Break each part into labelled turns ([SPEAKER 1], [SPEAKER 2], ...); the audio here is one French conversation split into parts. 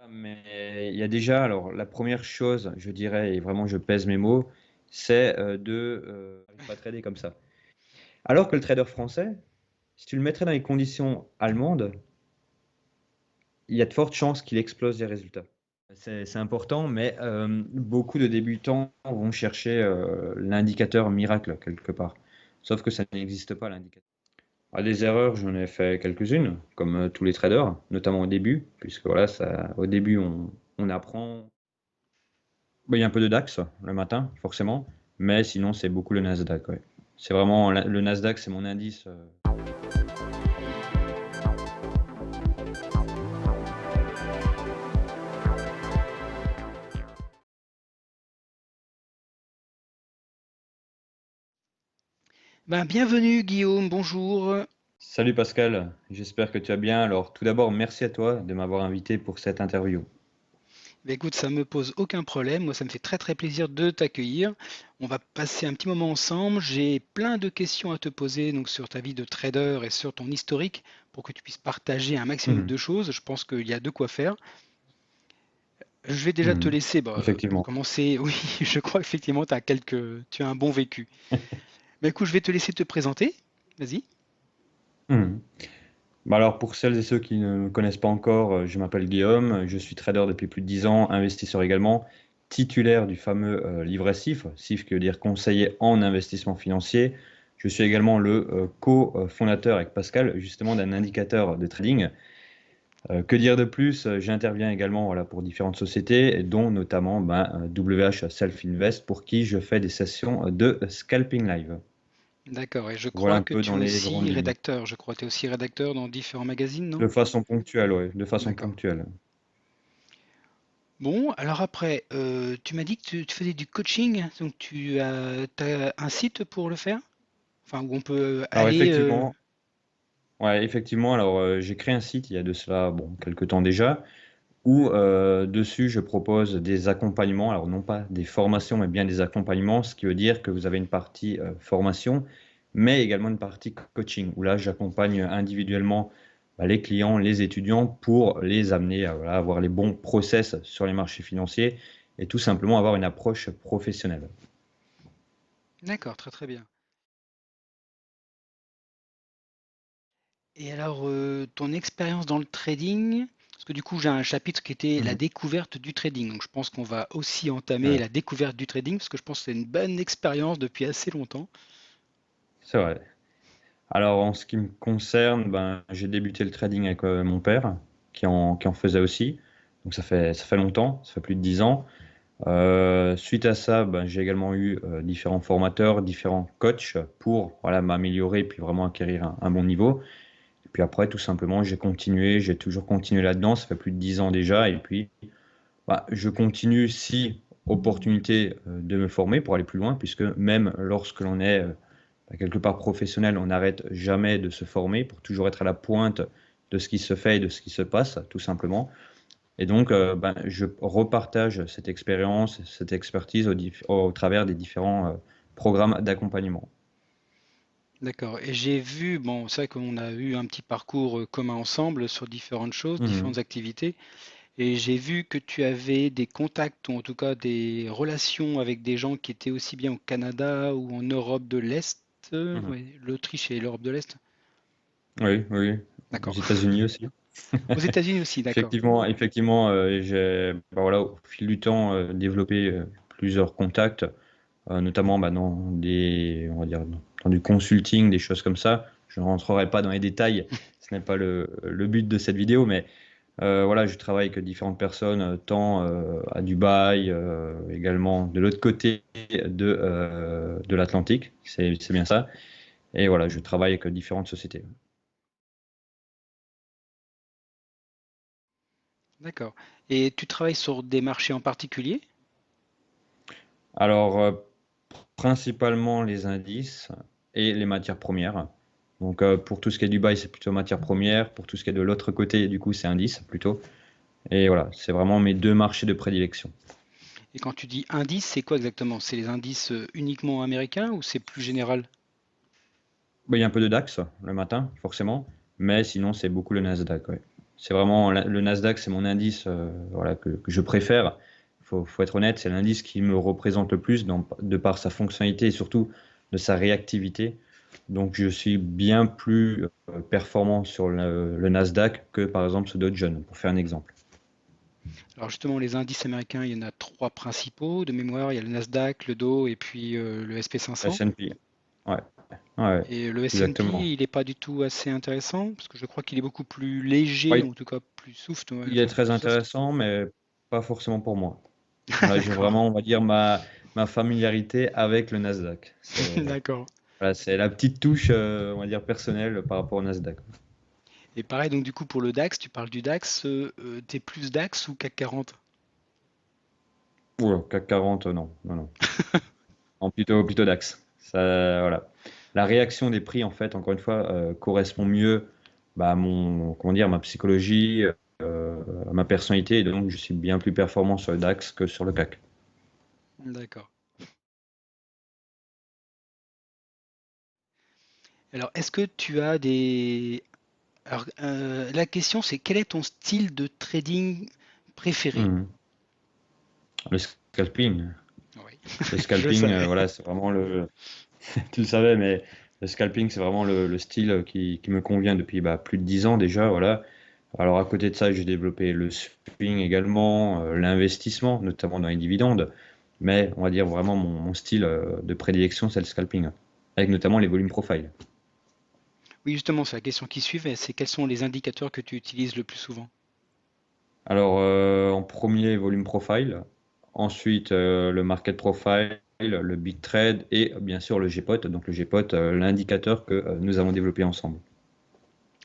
[SPEAKER 1] Mais il y a déjà, alors la première chose, je dirais, et vraiment je pèse mes mots, c'est j'arrive pas à trader comme ça. Alors que le trader français, si tu le mettrais dans les conditions allemandes, il y a de fortes chances qu'il explose les résultats. C'est important, mais beaucoup de débutants vont chercher l'indicateur miracle quelque part. Sauf que ça n'existe pas, l'indicateur. Ah, des erreurs, j'en ai fait quelques-unes, comme tous les traders, notamment au début, puisque voilà, au début, on apprend. Bah, il y a un peu de DAX le matin, forcément, mais sinon, c'est beaucoup le Nasdaq. Ouais. C'est vraiment le Nasdaq, c'est mon indice.
[SPEAKER 2] Ben, bienvenue Guillaume, bonjour.
[SPEAKER 1] Salut Pascal, j'espère que tu vas bien. Alors, tout d'abord, merci à toi de m'avoir invité pour cette interview.
[SPEAKER 2] Ben, écoute, ça me pose aucun problème, moi ça me fait très très plaisir de t'accueillir. On va passer un petit moment ensemble. J'ai plein de questions à te poser donc sur ta vie de trader et sur ton historique pour que tu puisses partager un maximum
[SPEAKER 1] Mhm.
[SPEAKER 2] de choses. Je pense qu'il y a de quoi faire. Je vais déjà te
[SPEAKER 1] Mhm.
[SPEAKER 2] laisser pour
[SPEAKER 1] Effectivement.
[SPEAKER 2] commencer. Oui, je crois effectivement tu as un bon vécu. Ben, écoute, je vais te laisser te présenter. Vas-y.
[SPEAKER 1] Mhm. Bah alors, pour celles et ceux qui ne me connaissent pas encore, je m'appelle Guillaume, je suis trader depuis plus de 10 ans, investisseur également, titulaire du fameux livret CIF, CIF qui veut dire conseiller en investissement financier. Je suis également le co-fondateur avec Pascal, justement, d'un indicateur de trading. Que dire de plus? J'interviens également voilà, pour différentes sociétés, dont notamment WH Self Invest, pour qui je fais des sessions de scalping live.
[SPEAKER 2] D'accord, et je
[SPEAKER 1] Voilà
[SPEAKER 2] crois
[SPEAKER 1] un
[SPEAKER 2] que
[SPEAKER 1] peu
[SPEAKER 2] tu
[SPEAKER 1] dans
[SPEAKER 2] es
[SPEAKER 1] les grandes
[SPEAKER 2] aussi
[SPEAKER 1] lignes.
[SPEAKER 2] rédacteur. Je crois que tu es aussi rédacteur dans différents magazines, non?
[SPEAKER 1] De façon ponctuelle, oui, de façon
[SPEAKER 2] D'accord.
[SPEAKER 1] ponctuelle.
[SPEAKER 2] Bon, alors après, tu m'as dit que tu faisais du coaching, donc t'as un site pour le faire? Enfin, où on peut
[SPEAKER 1] Alors
[SPEAKER 2] aller.
[SPEAKER 1] effectivement, alors j'ai créé un site il y a de cela bon, quelques temps déjà, où dessus je propose des accompagnements, alors non pas des formations, mais bien des accompagnements, ce qui veut dire que vous avez une partie formation, mais également une partie coaching, où là j'accompagne individuellement les clients, les étudiants, pour les amener à voilà, avoir les bons process sur les marchés financiers et tout simplement avoir une approche professionnelle.
[SPEAKER 2] D'accord, très très bien. Et alors, ton expérience dans le trading, parce que du coup, j'ai un chapitre qui était la
[SPEAKER 1] Mhm.
[SPEAKER 2] découverte du trading. Donc, je pense qu'on va aussi entamer
[SPEAKER 1] Ouais,
[SPEAKER 2] la découverte du trading, parce que je pense que c'est une bonne expérience depuis assez longtemps.
[SPEAKER 1] c'est vrai. Alors, en ce qui me concerne, j'ai débuté le trading avec mon père, qui en faisait aussi. Donc, ça fait longtemps, ça fait plus de 10 ans. Suite à ça, j'ai également eu différents formateurs, différents coachs pour voilà, m'améliorer et puis vraiment acquérir un bon niveau. Et puis après, tout simplement, j'ai toujours continué là-dedans. Ça fait plus de 10 ans déjà. Et puis, je continue si opportunité de me former pour aller plus loin, puisque même lorsque l'on est quelque part professionnel, on n'arrête jamais de se former pour toujours être à la pointe de ce qui se fait et de ce qui se passe, tout simplement. Et donc, je repartage cette expérience, cette expertise au travers des différents programmes d'accompagnement.
[SPEAKER 2] D'accord. Et j'ai vu, bon, c'est vrai qu'on a eu un petit parcours commun ensemble sur différentes choses,
[SPEAKER 1] Mhm.
[SPEAKER 2] différentes activités. Et j'ai vu que tu avais des contacts, ou en tout cas des relations avec des gens qui étaient aussi bien au Canada ou en Europe de l'Est,
[SPEAKER 1] Mhm.
[SPEAKER 2] ouais, l'Autriche et l'Europe de l'Est.
[SPEAKER 1] Oui, oui, aux
[SPEAKER 2] D'accord.
[SPEAKER 1] États-Unis aussi.
[SPEAKER 2] Aux États-Unis aussi, d'accord.
[SPEAKER 1] Effectivement, j'ai voilà, au fil du temps développé plusieurs contacts, notamment dans on va dire, dans du consulting, des choses comme ça. Je ne rentrerai pas dans les détails, ce n'est pas le but de cette vidéo, mais voilà, je travaille avec différentes personnes, tant à Dubaï, également de l'autre côté de l'Atlantique, c'est bien ça. Et voilà, je travaille avec différentes sociétés.
[SPEAKER 2] D'accord. Et tu travailles sur des marchés en particulier?
[SPEAKER 1] Alors, principalement les indices et les matières premières. Donc, pour tout ce qui est Dubaï, c'est plutôt matières premières. Pour tout ce qui est de l'autre côté, du coup, c'est indices plutôt. Et voilà, c'est vraiment mes deux marchés de prédilection.
[SPEAKER 2] Et quand tu dis indices, c'est quoi exactement? C'est les indices uniquement américains ou c'est plus général?
[SPEAKER 1] Il y a un peu de DAX le matin, forcément, mais sinon, c'est beaucoup le Nasdaq. Ouais. C'est vraiment le Nasdaq, c'est mon indice voilà, que je préfère. Faut être honnête, c'est l'indice qui me représente le plus de par sa fonctionnalité et surtout de sa réactivité. Donc je suis bien plus performant sur le Nasdaq que par exemple ce Dow Jones, pour faire un exemple.
[SPEAKER 2] Alors justement, les indices américains, il y en a trois principaux. De mémoire, il y a le Nasdaq, le Dow et puis le SP 500.
[SPEAKER 1] S&P. Ouais, ouais,
[SPEAKER 2] Et le S&P,
[SPEAKER 1] exactement.
[SPEAKER 2] il n'est pas du tout assez intéressant, parce que je crois qu'il est beaucoup plus léger,
[SPEAKER 1] Oui,
[SPEAKER 2] en tout cas plus souple. Ouais,
[SPEAKER 1] il est
[SPEAKER 2] enfin,
[SPEAKER 1] très
[SPEAKER 2] tout ça,
[SPEAKER 1] intéressant, mais pas forcément pour moi. Voilà, j'ai
[SPEAKER 2] D'accord,
[SPEAKER 1] vraiment, on va dire, ma familiarité avec le Nasdaq.
[SPEAKER 2] d'accord.
[SPEAKER 1] Voilà, c'est la petite touche, on va dire, personnelle par rapport au Nasdaq.
[SPEAKER 2] Et pareil, donc du coup, pour le DAX, tu parles du DAX, t'es plus DAX ou CAC 40?
[SPEAKER 1] Oula, CAC 40, non, non, non. Non, plutôt DAX. Ça, voilà. La réaction des prix, en fait, encore une fois, correspond mieux bah, à comment dire, ma psychologie, à ma personnalité, et donc je suis bien plus performant sur le DAX que sur le CAC.
[SPEAKER 2] D'accord. Alors, est-ce que tu as des... Alors, la question, c'est quel est ton style de trading préféré?
[SPEAKER 1] Mhm. Le scalping.
[SPEAKER 2] Oui,
[SPEAKER 1] Le
[SPEAKER 2] je le
[SPEAKER 1] scalping,
[SPEAKER 2] savais.
[SPEAKER 1] voilà, c'est vraiment le. Tu le savais, mais le scalping, c'est vraiment le style qui me convient depuis bah, plus de 10 ans déjà, voilà. Alors à côté de ça, j'ai développé le swing également, l'investissement, notamment dans les dividendes. Mais on va dire vraiment mon style de prédilection, c'est le scalping, avec notamment les volumes profile.
[SPEAKER 2] Oui, justement, c'est la question qui suit, c'est quels sont les indicateurs que tu utilises le plus souvent?
[SPEAKER 1] Alors en premier, volume profile, ensuite le market profile, le big trade et bien sûr le GPOT. Donc le GPOT, l'indicateur que nous avons développé ensemble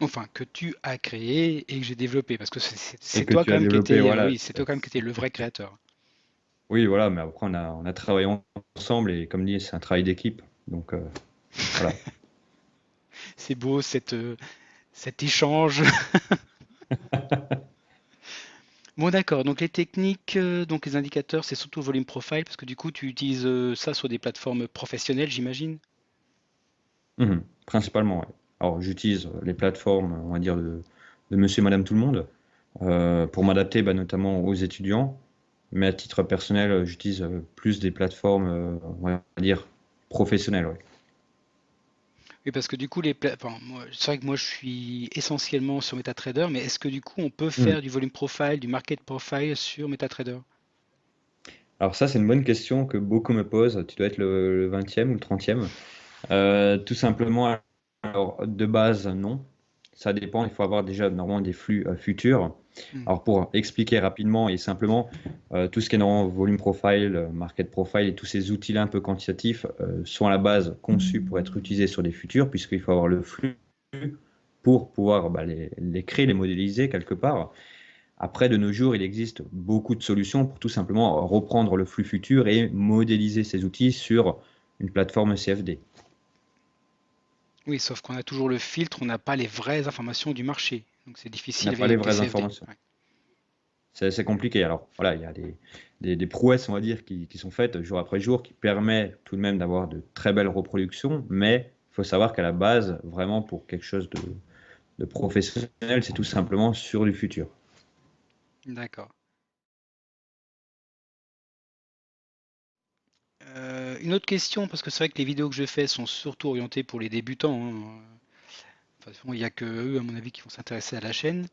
[SPEAKER 2] Enfin, que tu as créé et que j'ai développé, parce que
[SPEAKER 1] et
[SPEAKER 2] c'est
[SPEAKER 1] que
[SPEAKER 2] toi
[SPEAKER 1] tu
[SPEAKER 2] quand
[SPEAKER 1] as
[SPEAKER 2] même qui
[SPEAKER 1] développé,
[SPEAKER 2] étais,
[SPEAKER 1] voilà.
[SPEAKER 2] oui, c'est toi quand même qui étais le vrai créateur.
[SPEAKER 1] Oui, voilà, mais après on a travaillé ensemble et comme dit, c'est un travail d'équipe. Donc voilà.
[SPEAKER 2] C'est beau cet échange. Bon, d'accord. Donc les techniques, donc les indicateurs, c'est surtout volume profile, parce que du coup, tu utilises ça sur des plateformes professionnelles, j'imagine.
[SPEAKER 1] Principalement, ouais. Alors j'utilise les plateformes, on va dire, de monsieur et madame tout le monde pour m'adapter bah, notamment aux étudiants. Mais à titre personnel, j'utilise plus des plateformes, on va dire, professionnelles. Ouais.
[SPEAKER 2] Oui, parce que du coup, enfin, c'est vrai que moi, je suis essentiellement sur MetaTrader, mais est-ce que du coup, on peut
[SPEAKER 1] Mhm.
[SPEAKER 2] faire du volume profile, du market profile sur MetaTrader?
[SPEAKER 1] Alors ça, c'est une bonne question que beaucoup me posent. Tu dois être le 20e ou le 30e. Tout simplement, alors, de base, non. Ça dépend. Il faut avoir déjà normalement des flux futurs.
[SPEAKER 2] Hmm.
[SPEAKER 1] Alors, pour expliquer rapidement et simplement, tout ce qui est dans volume profile, market profile et tous ces outils-là un peu quantitatifs sont à la base conçus pour être utilisés sur des futurs, puisqu'il faut avoir le flux pour pouvoir bah, les créer, les modéliser quelque part. Après, de nos jours, il existe beaucoup de solutions pour tout simplement reprendre le flux futur et modéliser ces outils sur une plateforme CFD.
[SPEAKER 2] Oui, sauf qu'on a toujours le filtre, on n'a pas les vraies informations du marché. Donc c'est
[SPEAKER 1] On n'a
[SPEAKER 2] difficile
[SPEAKER 1] pas les
[SPEAKER 2] avec des
[SPEAKER 1] vraies
[SPEAKER 2] CFD.
[SPEAKER 1] informations.
[SPEAKER 2] Ouais.
[SPEAKER 1] C'est compliqué. Alors voilà, il y a des prouesses, on va dire, qui sont faites jour après jour, qui permettent tout de même d'avoir de très belles reproductions, mais il faut savoir qu'à la base, vraiment pour quelque chose de professionnel, c'est tout simplement sur du futur.
[SPEAKER 2] D'accord. Une autre question, parce que c'est vrai que les vidéos que je fais sont surtout orientées pour les débutants, hein. De toute façon, il n'y a que eux, à mon avis, qui vont s'intéresser à la chaîne.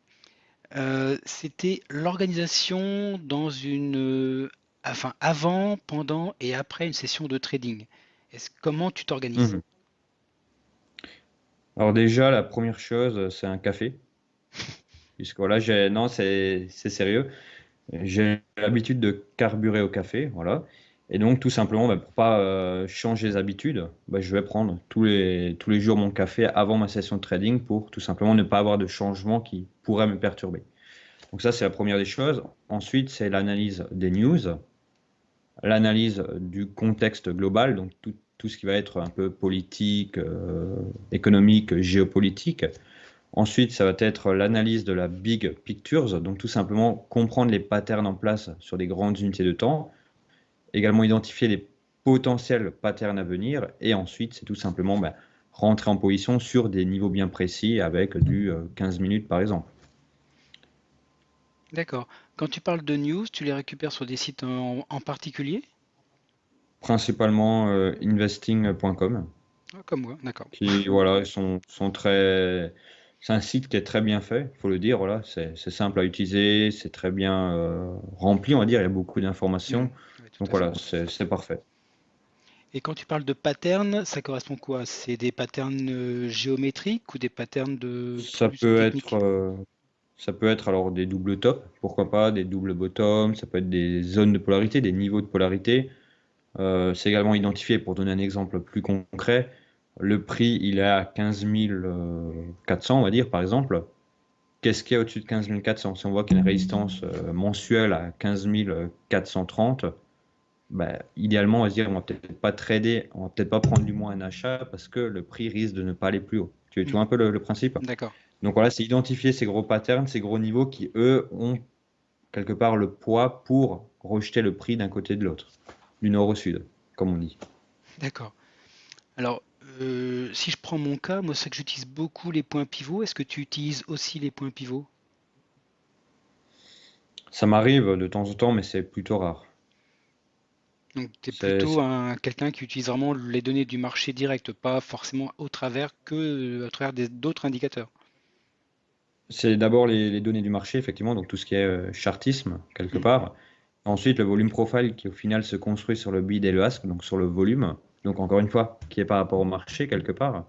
[SPEAKER 2] C'était l'organisation dans enfin, avant, pendant et après une session de trading. Comment tu t'organises?
[SPEAKER 1] Mhm. Alors déjà, la première chose, c'est un café, puisque voilà, non, c'est sérieux. J'ai l'habitude de carburer au café, voilà. Et donc, tout simplement, bah, pour pas changer les habitudes, bah, je vais prendre tous les jours mon café avant ma session de trading pour tout simplement ne pas avoir de changement qui pourrait me perturber. Donc ça, c'est la première des choses. Ensuite, c'est l'analyse des news, l'analyse du contexte global, donc tout ce qui va être un peu politique, économique, géopolitique. Ensuite, ça va être l'analyse de la big pictures, donc tout simplement comprendre les patterns en place sur des grandes unités de temps, également identifier les potentiels patterns à venir, et ensuite, c'est tout simplement bah, rentrer en position sur des niveaux bien précis avec du 15 minutes par exemple.
[SPEAKER 2] D'accord. Quand tu parles de news, tu les récupères sur des sites en particulier?
[SPEAKER 1] Principalement investing.com,
[SPEAKER 2] Ah, comme moi, d'accord.
[SPEAKER 1] qui voilà, sont très. C'est un site qui est très bien fait, il faut le dire. Voilà, c'est simple à utiliser, c'est très bien rempli, on va dire. Il y a beaucoup
[SPEAKER 2] Hmm.
[SPEAKER 1] d'informations,
[SPEAKER 2] Oui, tout
[SPEAKER 1] donc
[SPEAKER 2] à fait.
[SPEAKER 1] voilà, c'est parfait.
[SPEAKER 2] Et quand tu parles de patterns, ça correspond quoi? C'est des patterns géométriques ou des patterns de
[SPEAKER 1] Ça
[SPEAKER 2] plus
[SPEAKER 1] peut être,
[SPEAKER 2] techniques?
[SPEAKER 1] ça peut être alors des doubles tops, pourquoi pas, des doubles bottoms, ça peut être des zones de polarité, des niveaux de polarité. C'est également identifié, pour donner un exemple plus concret, le prix il est à 15 400, on va dire par exemple. Qu'est-ce qu'il y a au-dessus de 15 400? Si on voit qu'il y a une résistance mensuelle à 15 430, bah, idéalement, on va se dire, on va peut-être pas trader, on va peut-être pas prendre du moins un achat parce que le prix risque de ne pas aller plus haut. Tu
[SPEAKER 2] Hmm.
[SPEAKER 1] vois un peu le principe?
[SPEAKER 2] D'accord.
[SPEAKER 1] Donc voilà, c'est identifier ces gros patterns, ces gros niveaux qui, eux, ont quelque part le poids pour rejeter le prix d'un côté et de l'autre, du nord au sud, comme on dit.
[SPEAKER 2] D'accord. Alors, si je prends mon cas, moi, c'est que j'utilise beaucoup les points pivots. Est-ce que tu utilises aussi les points pivots?
[SPEAKER 1] Ça m'arrive de temps en temps, mais c'est plutôt rare.
[SPEAKER 2] Donc, tu es
[SPEAKER 1] C'est
[SPEAKER 2] plutôt quelqu'un qui utilise vraiment les données du marché direct, pas forcément au travers que à travers d'autres indicateurs.
[SPEAKER 1] c'est d'abord les données du marché, effectivement, donc tout ce qui est chartisme, quelque
[SPEAKER 2] Hmm.
[SPEAKER 1] part. Ensuite, le volume profile qui, au final, se construit sur le bid et le ask, donc sur le volume. Donc, encore une fois, qui est par rapport au marché, quelque part.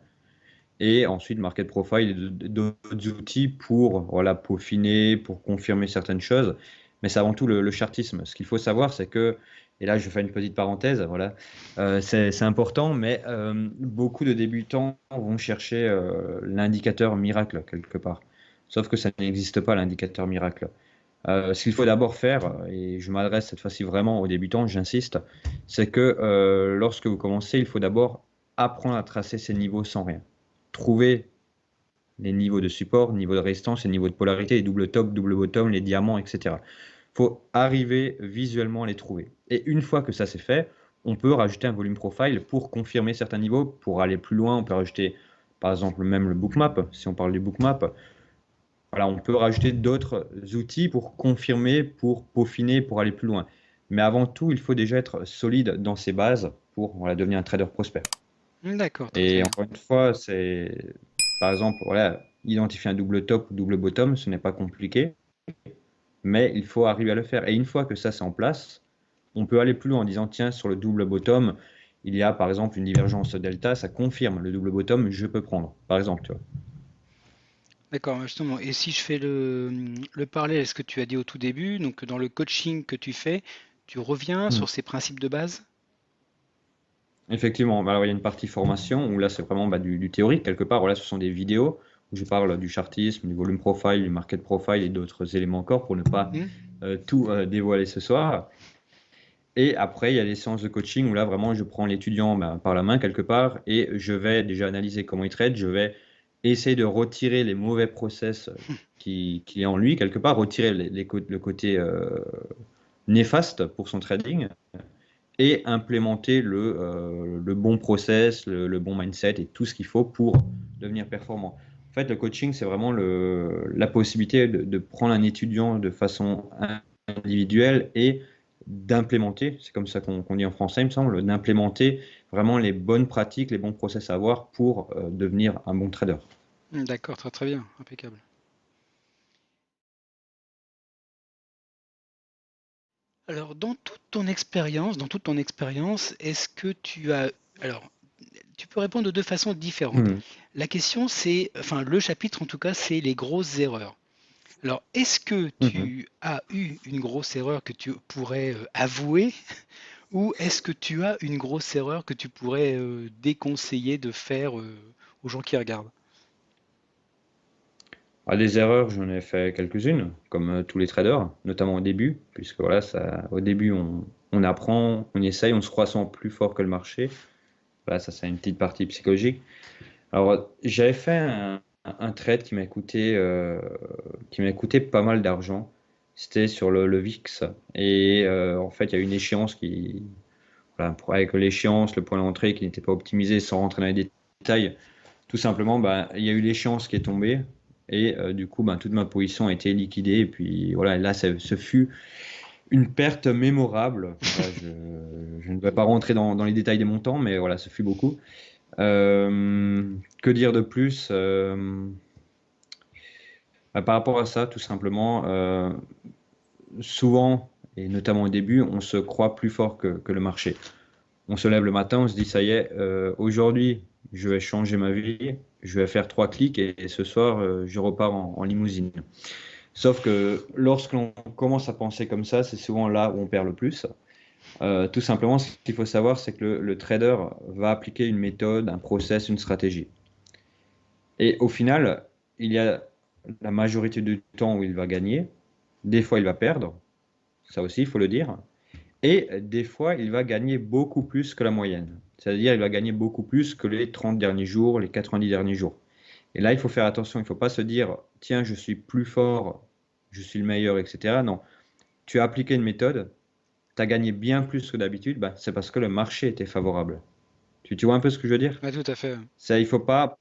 [SPEAKER 1] Et ensuite, market profile et d'autres outils pour voilà, peaufiner, pour confirmer certaines choses. Mais c'est avant tout le chartisme. Ce qu'il faut savoir, c'est que, et là je fais une petite parenthèse, voilà, c'est important, mais beaucoup de débutants vont chercher l'indicateur miracle quelque part. Sauf que ça n'existe pas, l'indicateur miracle. Ce qu'il faut d'abord faire, et je m'adresse cette fois-ci vraiment aux débutants, j'insiste, c'est que lorsque vous commencez, il faut d'abord apprendre à tracer ces niveaux sans rien. Trouver les niveaux de support, niveau de résistance, les niveaux de polarité, les double top, double bottom, les diamants, etc. Il faut arriver visuellement à les trouver. Et une fois que ça c'est fait, on peut rajouter un volume profile pour confirmer certains niveaux. Pour aller plus loin, on peut rajouter par exemple même le bookmap, si on parle du bookmap. Voilà, on peut rajouter d'autres outils pour confirmer, pour peaufiner, pour aller plus loin. Mais avant tout, il faut déjà être solide dans ses bases pour voilà, devenir un trader prospère.
[SPEAKER 2] D'accord, très très
[SPEAKER 1] Et
[SPEAKER 2] bien.
[SPEAKER 1] encore une fois, c'est par exemple, voilà, identifier un double top ou double bottom, ce n'est pas compliqué, mais il faut arriver à le faire. Et une fois que ça c'est en place, on peut aller plus loin en disant, tiens, sur le double bottom, il y a par exemple une divergence delta, ça confirme le double bottom, je peux prendre, par exemple, tu vois.
[SPEAKER 2] D'accord, justement. Et si je fais le parallèle à ce que tu as dit au tout début, donc dans le coaching que tu fais, tu reviens
[SPEAKER 1] Hmm.
[SPEAKER 2] sur ces principes de base?
[SPEAKER 1] Effectivement, bah alors, il y a une partie formation où là c'est vraiment bah, du théorique quelque part. Voilà, ce sont des vidéos où je parle du chartisme, du volume profile, du market profile et d'autres éléments encore pour ne pas
[SPEAKER 2] Hmm.
[SPEAKER 1] tout dévoiler ce soir. Et après, il y a les séances de coaching où là, vraiment, je prends l'étudiant ben, par la main quelque part et je vais déjà analyser comment il trade. Je vais essayer de retirer les mauvais process qui est en lui quelque part, retirer le côté néfaste pour son trading et implémenter le bon process, le bon mindset et tout ce qu'il faut pour devenir performant. En fait, le coaching, c'est vraiment la possibilité de prendre un étudiant de façon individuelle et d'implémenter, c'est comme ça qu'on dit en français, il me semble, d'implémenter vraiment les bonnes pratiques, les bons process à avoir pour devenir un bon trader.
[SPEAKER 2] D'accord, très très bien, impeccable. Alors, dans toute ton expérience, est-ce que tu as... Alors, tu peux répondre de deux façons différentes.
[SPEAKER 1] Hmm.
[SPEAKER 2] La question, c'est, enfin, le chapitre en tout cas, c'est les grosses erreurs. Alors, est-ce que
[SPEAKER 1] Mhm.
[SPEAKER 2] tu as eu une grosse erreur que tu pourrais avouer, ou est-ce que tu as une grosse erreur que tu pourrais déconseiller de faire aux gens qui regardent?
[SPEAKER 1] Ah, des erreurs, j'en ai fait quelques-unes, comme tous les traders, notamment au début, puisque voilà, ça, au début, on apprend, on essaye, on se croit plus fort que le marché. Voilà, ça, c'est une petite partie psychologique. Alors, j'avais fait un trade qui m'a coûté pas mal d'argent. C'était sur le VIX. Et en fait, il y a une échéance qui, voilà, avec l'échéance, le point d'entrée qui n'était pas optimisé sans rentrer dans les détails. Tout simplement, bah, il y a eu l'échéance qui est tombée. Et du coup, ben, toute ma position a été liquidée. Et puis voilà, là, ce fut une perte mémorable. Voilà, je ne vais pas rentrer dans les détails des montants, mais voilà, ce fut beaucoup. Que dire de plus? Bah, par rapport à ça, tout simplement, souvent, et notamment au début, on se croit plus fort que le marché. On se lève le matin, on se dit, ça y est, aujourd'hui, je vais changer ma vie, je vais faire 3 clics et ce soir, je repars en limousine. Sauf que lorsque l'on commence à penser comme ça, c'est souvent là où on perd le plus. Tout simplement, ce qu'il faut savoir, c'est que le trader va appliquer une méthode, un process, une stratégie. Et au final, il y a la majorité du temps où il va gagner, des fois il va perdre, ça aussi il faut le dire, et des fois il va gagner beaucoup plus que la moyenne. C'est-à-dire il va gagner beaucoup plus que les 30 derniers jours, les 90 derniers jours. Et là, il faut faire attention, il ne faut pas se dire, tiens, je suis plus fort, je suis le meilleur, etc. Non, tu as appliqué une méthode, tu as gagné bien plus que d'habitude, bah, c'est parce que le marché était favorable. Tu vois un peu ce que je veux dire?
[SPEAKER 2] Ouais, tout à fait.
[SPEAKER 1] Ça, il faut pas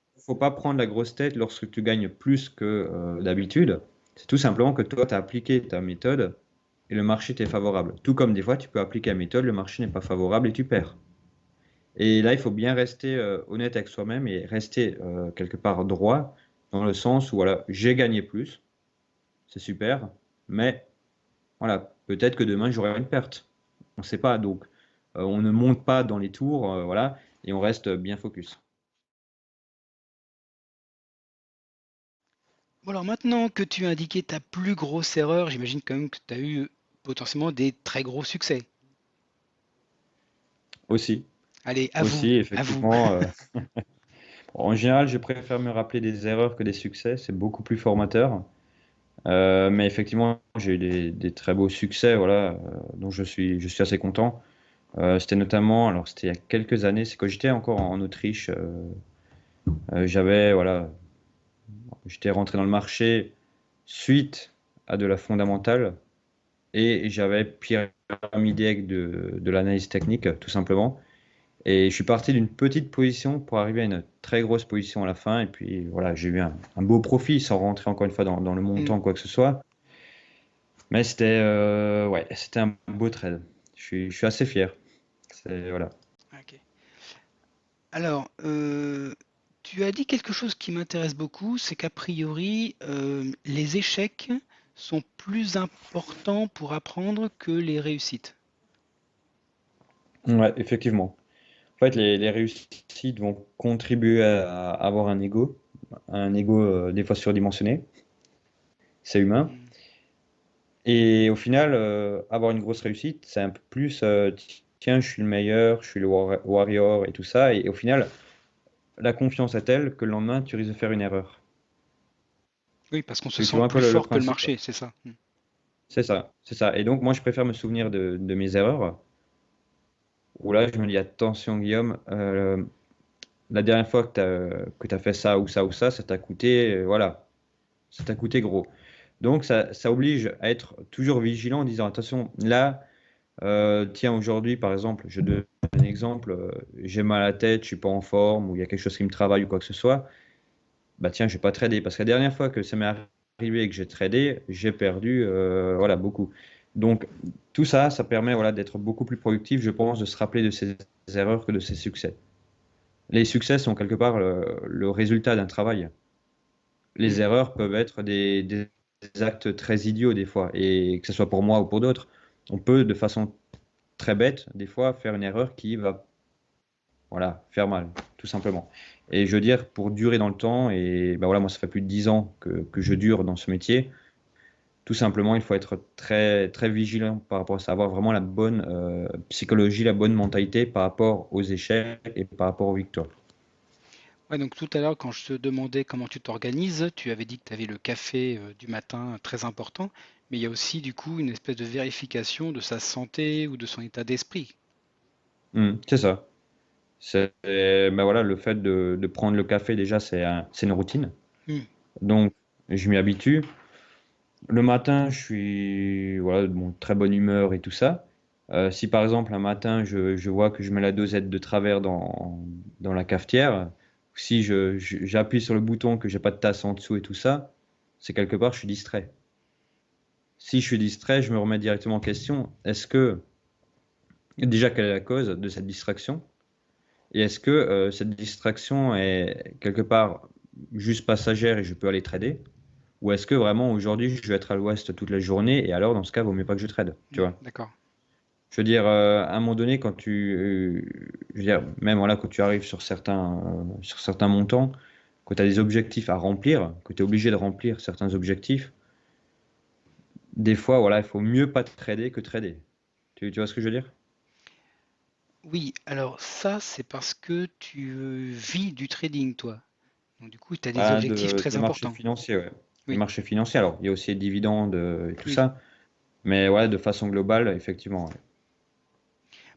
[SPEAKER 1] prendre la grosse tête lorsque tu gagnes plus que d'habitude. C'est tout simplement que toi, tu as appliqué ta méthode et le marché t'est favorable. Tout comme des fois, tu peux appliquer la méthode, le marché n'est pas favorable et tu perds. Et là, il faut bien rester honnête avec soi-même et rester quelque part droit dans le sens où voilà, j'ai gagné plus, c'est super, mais voilà, peut-être que demain, j'aurai une perte. On ne sait pas, donc on ne monte pas dans les tours, voilà, et on reste bien focus.
[SPEAKER 2] Bon, alors maintenant que tu as indiqué ta plus grosse erreur, j'imagine quand même que tu as eu potentiellement des très gros succès.
[SPEAKER 1] Aussi,
[SPEAKER 2] Allez,
[SPEAKER 1] aussi,
[SPEAKER 2] à vous.
[SPEAKER 1] effectivement. En général, je préfère me rappeler des erreurs que des succès, c'est beaucoup plus formateur. Mais effectivement, j'ai eu des très beaux succès, voilà, dont je suis assez content. C'était notamment, alors c'était il y a quelques années, c'est quand j'étais encore en Autriche. Voilà, j'étais rentré dans le marché suite à de la fondamentale et j'avais pyramidé avec de l'analyse technique, tout simplement. Et je suis parti d'une petite position pour arriver à une très grosse position à la fin. Et puis voilà, j'ai eu un beau profit sans rentrer encore une fois dans le
[SPEAKER 2] Hmm,
[SPEAKER 1] montant ou quoi que ce soit. Mais ouais, c'était un beau trade. Je suis assez fier. Voilà.
[SPEAKER 2] ok. Alors, tu as dit quelque chose qui m'intéresse beaucoup, c'est qu'a priori, les échecs sont plus importants pour apprendre que les réussites.
[SPEAKER 1] Ouais, effectivement. En fait, les réussites vont contribuer à avoir un ego des fois surdimensionné. C'est humain.
[SPEAKER 2] Hmm.
[SPEAKER 1] Et au final, avoir une grosse réussite, c'est un peu plus, tiens, je suis le meilleur, je suis le warrior et tout ça. Et au final, la confiance est telle que le lendemain, tu risques de faire une erreur.
[SPEAKER 2] Oui, parce qu'on se
[SPEAKER 1] Tu
[SPEAKER 2] sent
[SPEAKER 1] vois un peu
[SPEAKER 2] plus
[SPEAKER 1] le
[SPEAKER 2] fort que le
[SPEAKER 1] principe.
[SPEAKER 2] marché, c'est ça. Hmm.
[SPEAKER 1] C'est ça, c'est ça. Et donc, moi, je préfère me souvenir de mes erreurs. Où là, je me dis, attention, Guillaume, la dernière fois que tu as fait ça ou ça ou ça t'a coûté, voilà, ça t'a coûté gros. Donc, ça oblige à être toujours vigilant en disant, attention, là, tiens, aujourd'hui, par exemple, je donne un exemple, j'ai mal à la tête, je suis pas en forme, ou il y a quelque chose qui me travaille ou quoi que ce soit. Bah tiens, je vais pas trader. Parce que la dernière fois que ça m'est arrivé et que j'ai tradé, j'ai perdu voilà, beaucoup. Donc, tout ça, ça permet voilà, d'être beaucoup plus productif, je pense, de se rappeler de ses erreurs que de ses succès. Les succès sont quelque part le résultat d'un travail. Les
[SPEAKER 2] Hmm.
[SPEAKER 1] erreurs peuvent être des actes très idiots des fois, et que ce soit pour moi ou pour d'autres. On peut, de façon très bête, des fois, faire une erreur qui va voilà, faire mal, tout simplement. Et je veux dire, pour durer dans le temps, et ben voilà, moi, ça fait plus de 10 ans que je dure dans ce métier, tout simplement, il faut être très, très vigilant par rapport à ça, avoir vraiment la bonne psychologie, la bonne mentalité par rapport aux échecs et par rapport aux victoires.
[SPEAKER 2] Ouais, donc tout à l'heure, quand je te demandais comment tu t'organises, tu avais dit que tu avais le café du matin très important, mais il y a aussi du coup une espèce de vérification de sa santé ou de son état d'esprit.
[SPEAKER 1] C'est ça. Ben voilà, le fait de prendre le café, déjà, c'est une routine.
[SPEAKER 2] Hmm.
[SPEAKER 1] Donc, je m'y habitue. Le matin, je suis voilà, de mon très bonne humeur et tout ça. Si par exemple un matin je vois que je mets la dosette de travers dans la cafetière, si j'appuie sur le bouton que j'ai pas de tasse en dessous et tout ça, c'est quelque part, je suis distrait. Si je suis distrait, je me remets directement en question. Est-ce que, déjà, quelle est la cause de cette distraction? Et est-ce que cette distraction est quelque part juste passagère et je peux aller trader? Ou est-ce que vraiment aujourd'hui je vais être à l'ouest toute la journée et alors dans ce cas, il vaut mieux pas que je trade, tu vois?
[SPEAKER 2] D'accord.
[SPEAKER 1] Je veux dire, à un moment donné, quand je veux dire, même voilà, quand tu arrives sur certains montants, quand tu as des objectifs à remplir, que tu es obligé de remplir certains objectifs, des fois, voilà, il faut mieux pas trader que trader. Tu vois ce que je veux dire?
[SPEAKER 2] Oui, alors ça, c'est parce que tu vis du trading, toi. Donc du coup, tu as des
[SPEAKER 1] Ah,
[SPEAKER 2] objectifs très
[SPEAKER 1] de marché
[SPEAKER 2] importants.
[SPEAKER 1] financier, ouais. Les
[SPEAKER 2] Oui,
[SPEAKER 1] marchés financiers, alors il y a aussi les dividendes et tout
[SPEAKER 2] oui.
[SPEAKER 1] ça, mais ouais, de façon globale, effectivement, ouais.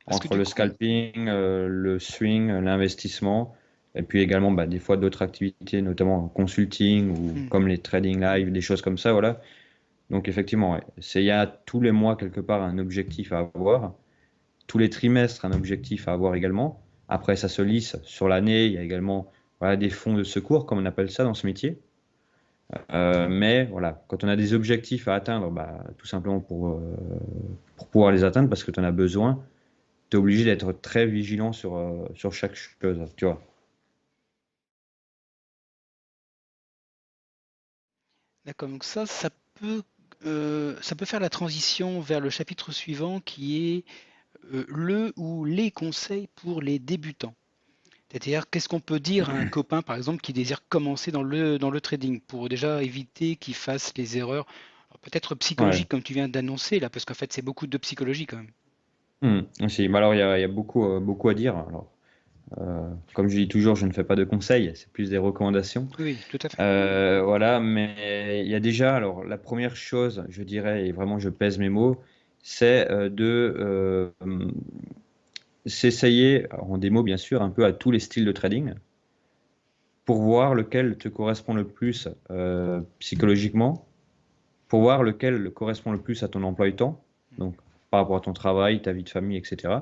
[SPEAKER 2] Parce que
[SPEAKER 1] Entre
[SPEAKER 2] du
[SPEAKER 1] le
[SPEAKER 2] coup,
[SPEAKER 1] scalping, le swing, l'investissement, et puis également bah, des fois d'autres activités, notamment en consulting ou
[SPEAKER 2] hmm,
[SPEAKER 1] comme les trading live, des choses comme ça, voilà. Donc effectivement, ouais. Il y a tous les mois quelque part un objectif à avoir, tous les trimestres un objectif à avoir également. Après, ça se lisse sur l'année, il y a également voilà, des fonds de secours, comme on appelle ça dans ce métier. Mais voilà, quand on a des objectifs à atteindre, bah, tout simplement pour pouvoir les atteindre, parce que tu en as besoin, tu es obligé d'être très vigilant sur chaque chose, tu vois.
[SPEAKER 2] d'accord. Donc ça peut faire la transition vers le chapitre suivant qui est le ou les conseils pour les débutants. C'est-à-dire, qu'est-ce qu'on peut dire à un copain, par exemple, qui désire commencer dans le trading pour déjà éviter qu'il fasse les erreurs, alors peut-être
[SPEAKER 1] Ouais.
[SPEAKER 2] psychologiques, comme tu viens d'annoncer là, parce qu'en fait, c'est beaucoup de psychologie quand même.
[SPEAKER 1] Aussi. Bah alors, il y a beaucoup, beaucoup à dire. Alors, comme je dis toujours, je ne fais pas de conseils, c'est plus des recommandations.
[SPEAKER 2] Oui, oui, tout à fait.
[SPEAKER 1] Voilà, mais il y a déjà, alors la première chose, je dirais, et vraiment je pèse mes mots, c'est s'essayer, en démo bien sûr, un peu à tous les styles de trading pour voir lequel te correspond le plus psychologiquement, pour voir lequel correspond le plus à ton emploi du temps, donc par rapport à ton travail, ta vie de famille, etc.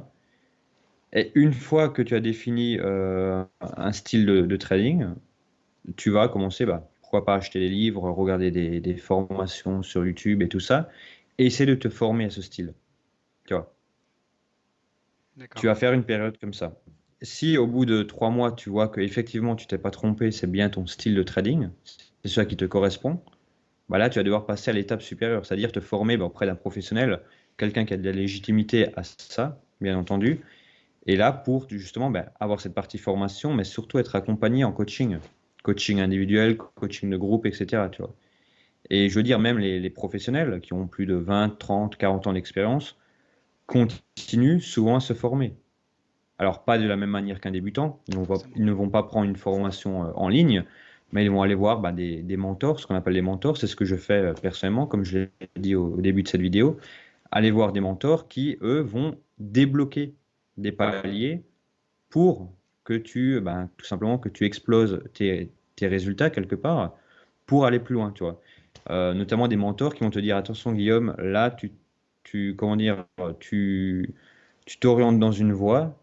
[SPEAKER 1] Et une fois que tu as défini un style de trading, tu vas commencer, bah, pourquoi pas acheter des livres, regarder des formations sur YouTube et tout ça, et essayer de te former à ce style. Tu vois, tu
[SPEAKER 2] D'accord.
[SPEAKER 1] vas faire une période comme ça. Si au bout de 3 mois, tu vois que effectivement tu t'es pas trompé, c'est bien ton style de trading, c'est ça qui te correspond, bah là tu vas devoir passer à l'étape supérieure, c'est-à-dire te former bah, auprès d'un professionnel, quelqu'un qui a de la légitimité à ça, bien entendu, et là pour justement bah, avoir cette partie formation, mais surtout être accompagné en coaching, coaching individuel, coaching de groupe, etc. Tu vois. Et je veux dire, même les professionnels qui ont plus de 20, 30, 40 ans d'expérience continuent souvent à se former. Alors, pas de la même manière qu'un débutant.
[SPEAKER 2] Forcément.
[SPEAKER 1] Ils ne vont pas prendre une formation en ligne, mais ils vont aller voir bah, des mentors, ce qu'on appelle des mentors. C'est ce que je fais personnellement, comme je l'ai dit au début de cette vidéo. Aller voir des mentors qui, eux, vont débloquer des paliers pour que ben, tout simplement, que tu exploses tes résultats quelque part pour aller plus loin, tu vois. Notamment des mentors qui vont te dire, attention Guillaume, là, comment dire, tu t'orientes dans une voie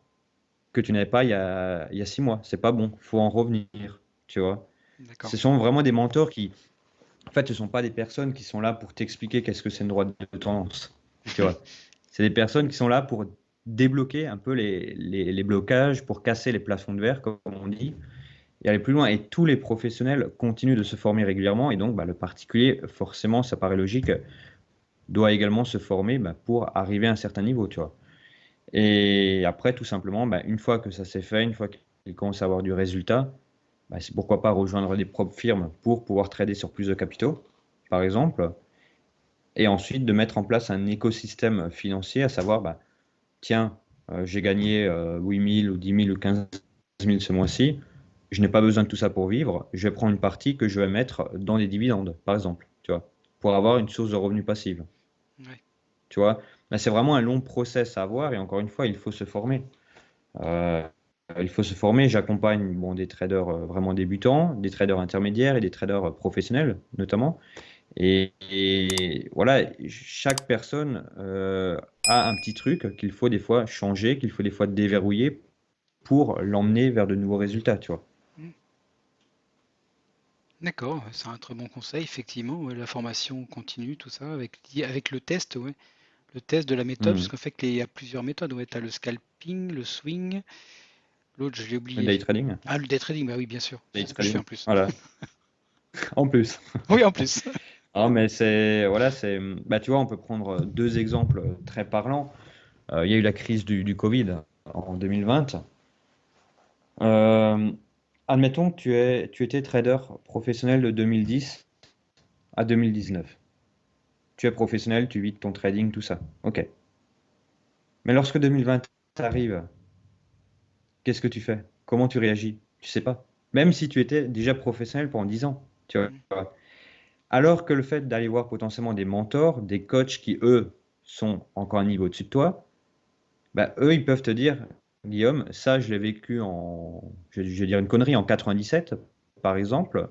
[SPEAKER 1] que tu n'avais pas il y a 6 mois. C'est pas bon, faut en revenir, tu vois.
[SPEAKER 2] D'accord.
[SPEAKER 1] Ce sont vraiment des mentors qui, en fait, ce sont pas des personnes qui sont là pour t'expliquer qu'est-ce que c'est une droite de tendance, tu vois. C'est des personnes qui sont là pour débloquer un peu les blocages, pour casser les plafonds de verre, comme on dit, et aller plus loin. Et tous les professionnels continuent de se former régulièrement, et donc bah, le particulier, forcément, ça paraît logique, doit également se former bah, pour arriver à un certain niveau, tu vois. Et après, tout simplement, bah, une fois que ça s'est fait, une fois qu'il commence à avoir du résultat, bah, c'est pourquoi pas rejoindre des propres firmes pour pouvoir trader sur plus de capitaux, par exemple, et ensuite de mettre en place un écosystème financier, à savoir, bah, tiens, j'ai gagné 8 000 ou 10 000 ou 15 000 ce mois-ci, je n'ai pas besoin de tout ça pour vivre, je vais prendre une partie que je vais mettre dans des dividendes, par exemple, tu vois, pour avoir une source de revenus passive,
[SPEAKER 2] Ouais.
[SPEAKER 1] tu vois. Là, c'est vraiment un long process à avoir et encore une fois, il faut se former. Euh, il faut se former. J'accompagne bon, des traders vraiment débutants, des traders intermédiaires et des traders professionnels notamment. Et voilà, chaque personne a un petit truc qu'il faut des fois changer, qu'il faut des fois déverrouiller pour l'emmener vers de nouveaux résultats, tu vois.
[SPEAKER 2] Hmm. D'accord, ouais, c'est un très bon conseil, effectivement. Ouais, la formation continue, tout ça, avec le test, ouais. Le test de la méthode, parce
[SPEAKER 1] Mhm.
[SPEAKER 2] qu'en fait, il y a plusieurs méthodes. Ouais, tu as le scalping, le swing, l'autre, je l'ai
[SPEAKER 1] Le
[SPEAKER 2] oublié.
[SPEAKER 1] day trading.
[SPEAKER 2] Ah, le day trading, bah oui, bien sûr.
[SPEAKER 1] Day
[SPEAKER 2] C'est ce que je fais
[SPEAKER 1] trading.
[SPEAKER 2] en plus.
[SPEAKER 1] Voilà. En plus.
[SPEAKER 2] Oui, en plus.
[SPEAKER 1] Ah, mais voilà, bah, tu vois, on peut prendre deux exemples très parlants. Il y a eu la crise du Covid en 2020. Euh, Admettons que tu étais trader professionnel de 2010 à 2019. Tu es professionnel, tu vis de ton trading, tout ça. OK. Mais lorsque 2020 arrive, qu'est-ce que tu fais? Comment tu réagis? Tu sais pas. Même si tu étais déjà professionnel pendant 10 ans. Tu
[SPEAKER 2] Mm.
[SPEAKER 1] vois. Alors que le fait d'aller voir potentiellement des mentors, des coachs qui, eux, sont encore un niveau au-dessus de toi, bah, eux, ils peuvent te dire, Guillaume, ça, je l'ai vécu je vais dire une connerie, en 97, par exemple,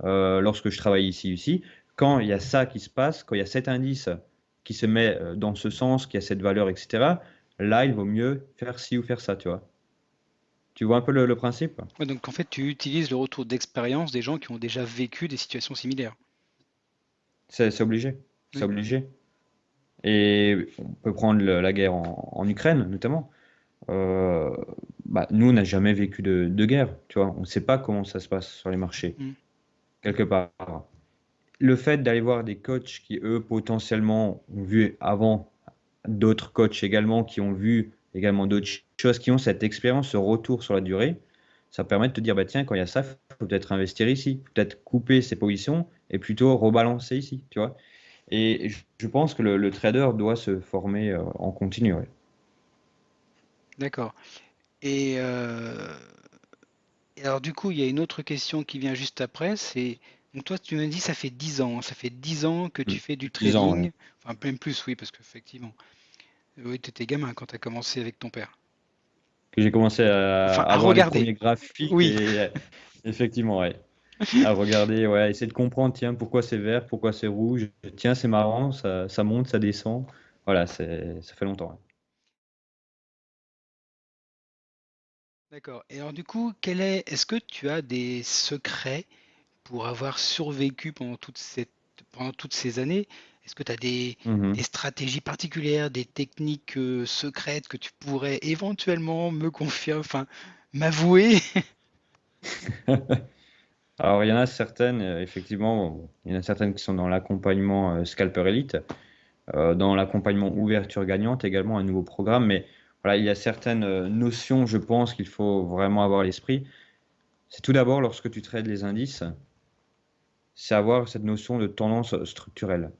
[SPEAKER 1] lorsque je travaille ici, quand il y a ça qui se passe, quand il y a cet indice qui se met dans ce sens, qui a cette valeur, etc., là, il vaut mieux faire ci ou faire ça, tu vois. Tu vois un peu le principe?
[SPEAKER 2] Ouais, donc, en fait, tu utilises le retour d'expérience des gens qui ont déjà vécu des situations similaires.
[SPEAKER 1] C'est obligé. C'est
[SPEAKER 2] Oui.
[SPEAKER 1] obligé. Et on peut prendre la guerre en Ukraine, notamment. Euh, Bah, nous, on n'a jamais vécu de guerre, tu vois. On ne sait pas comment ça se passe sur les marchés,
[SPEAKER 2] Mm.
[SPEAKER 1] quelque part. Le fait d'aller voir des coachs qui, eux, potentiellement, ont vu avant d'autres coachs également, qui ont vu également d'autres choses, qui ont cette expérience, ce retour sur la durée, ça permet de te dire, bah, tiens, quand il y a ça, il faut peut-être investir ici, peut-être couper ses positions et plutôt rebalancer ici, tu vois. Et je pense que le trader doit se former en continu, ouais.
[SPEAKER 2] D'accord. Et alors, du coup, il y a une autre question qui vient juste après, c'est, donc toi, tu m'as dit, ça fait 10 ans, hein, ça fait 10 ans que
[SPEAKER 1] Mm.
[SPEAKER 2] tu fais du
[SPEAKER 1] 10 ans, ouais.
[SPEAKER 2] trading, enfin, même plus, oui, parce qu'effectivement, oui, tu étais gamin quand tu as commencé avec ton père.
[SPEAKER 1] Que j'ai commencé
[SPEAKER 2] Enfin,
[SPEAKER 1] à
[SPEAKER 2] à
[SPEAKER 1] avoir les
[SPEAKER 2] regarder.
[SPEAKER 1] premiers graphiques
[SPEAKER 2] Oui,
[SPEAKER 1] et effectivement, ouais. À regarder, ouais, essayer de comprendre, tiens, pourquoi c'est vert, pourquoi c'est rouge, tiens, c'est marrant, ça monte, ça descend. Voilà, ça fait longtemps, ouais.
[SPEAKER 2] d'accord. Et alors, du coup, est-ce que tu as des secrets pour avoir survécu pendant toutes ces années? Est-ce que tu as des
[SPEAKER 1] Mhm.
[SPEAKER 2] stratégies particulières, des techniques secrètes que tu pourrais éventuellement me confier, enfin, m'avouer?
[SPEAKER 1] Alors, il y en a certaines, effectivement, bon, il y en a certaines qui sont dans l'accompagnement Scalper Elite, dans l'accompagnement ouverture gagnante également, un nouveau programme, mais voilà, il y a certaines notions, je pense, qu'il faut vraiment avoir à l'esprit. C'est tout d'abord, lorsque tu trades les indices, c'est avoir cette notion de tendance structurelle.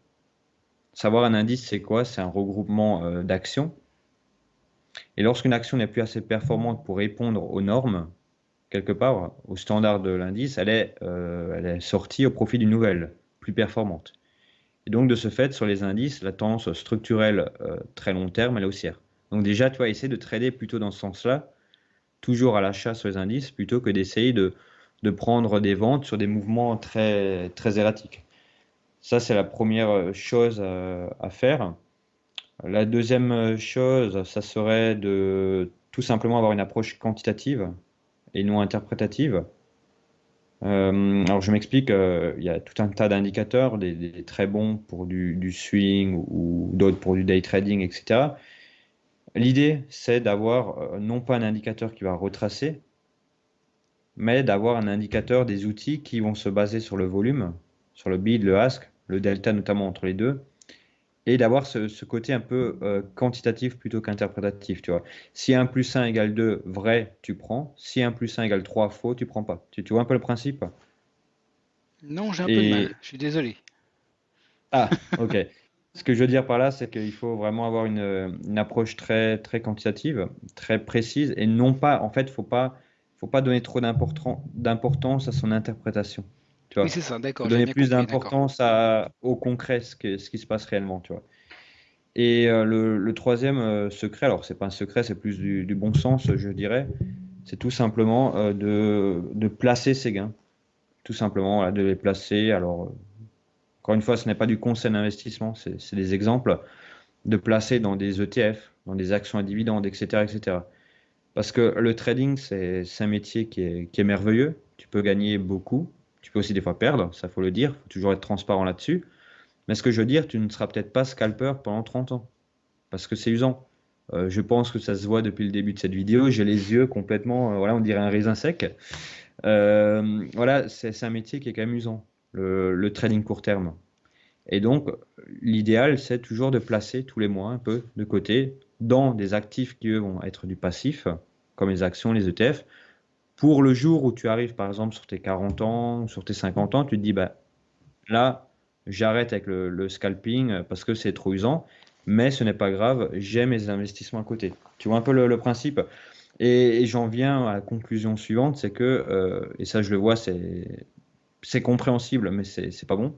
[SPEAKER 1] Savoir un indice, c'est quoi? C'est un regroupement d'actions. Et lorsqu'une action n'est plus assez performante pour répondre aux normes, quelque part, aux standards de l'indice, elle est sortie au profit d'une nouvelle, plus performante. Et donc, de ce fait, sur les indices, la tendance structurelle très long terme, elle est haussière. Donc déjà, tu vas essayer de trader plutôt dans ce sens-là, toujours à l'achat sur les indices, plutôt que d'essayer de prendre des ventes sur des mouvements très, très erratiques. Ça, c'est la première chose à faire. La deuxième chose, ça serait de tout simplement avoir une approche quantitative et non interprétative. Alors je m'explique, il y a tout un tas d'indicateurs, des très bons pour du swing ou d'autres pour du day trading, etc. L'idée, c'est d'avoir non pas un indicateur qui va retracer, mais d'avoir un indicateur des outils qui vont se baser sur le volume, sur le bid, le ask, le delta notamment entre les deux, et d'avoir ce côté un peu quantitatif plutôt qu'interprétatif, tu vois. Si 1 plus 1 égale 2, vrai, tu prends. Si 1 plus 1 égale 3, faux, tu prends pas. Tu vois un peu le principe?
[SPEAKER 2] Non, j'ai un peu de mal,
[SPEAKER 1] Et,
[SPEAKER 2] je suis désolé.
[SPEAKER 1] ah, ok. Ce que je veux dire par là, c'est qu'il faut vraiment avoir une approche très, très quantitative, très précise, et non pas, en fait, faut pas donner trop d'importance à son interprétation, tu
[SPEAKER 2] Oui,
[SPEAKER 1] vois.
[SPEAKER 2] c'est ça,
[SPEAKER 1] Il faut
[SPEAKER 2] d'accord, j'ai
[SPEAKER 1] donner
[SPEAKER 2] bien
[SPEAKER 1] plus
[SPEAKER 2] compris, d'accord.
[SPEAKER 1] d'importance au concret, ce qui se passe réellement, tu vois. Et le troisième secret, alors c'est pas un secret, c'est plus du bon sens, je dirais, c'est tout simplement de placer ses gains, tout simplement, voilà, de les placer. Alors, encore une fois, ce n'est pas du conseil d'investissement, c'est des exemples, de placer dans des ETF, dans des actions à dividendes, etc., etc. Parce que le trading, c'est un métier qui est merveilleux, tu peux gagner beaucoup, Tu peux aussi des fois perdre, ça faut le dire, faut toujours être transparent là-dessus. Mais ce que je veux dire, tu ne seras peut-être pas scalper pendant 30 ans, parce que c'est usant. Je pense que ça se voit depuis le début de cette vidéo, j'ai les yeux complètement, voilà, on dirait un raisin sec. Voilà, c'est un métier qui est quand même usant, le trading court terme. Et donc, l'idéal, c'est toujours de placer tous les mois un peu de côté dans des actifs qui, eux, vont être du passif, comme les actions, les ETF. Pour le jour où tu arrives, par exemple, sur tes 40 ans, sur tes 50 ans, tu te dis, bah, là, j'arrête avec le scalping parce que c'est trop usant, mais ce n'est pas grave, j'ai mes investissements à côté. Tu vois un peu le principe? Et j'en viens à la conclusion suivante, c'est que, et ça je le vois, c'est compréhensible, mais c'est pas bon.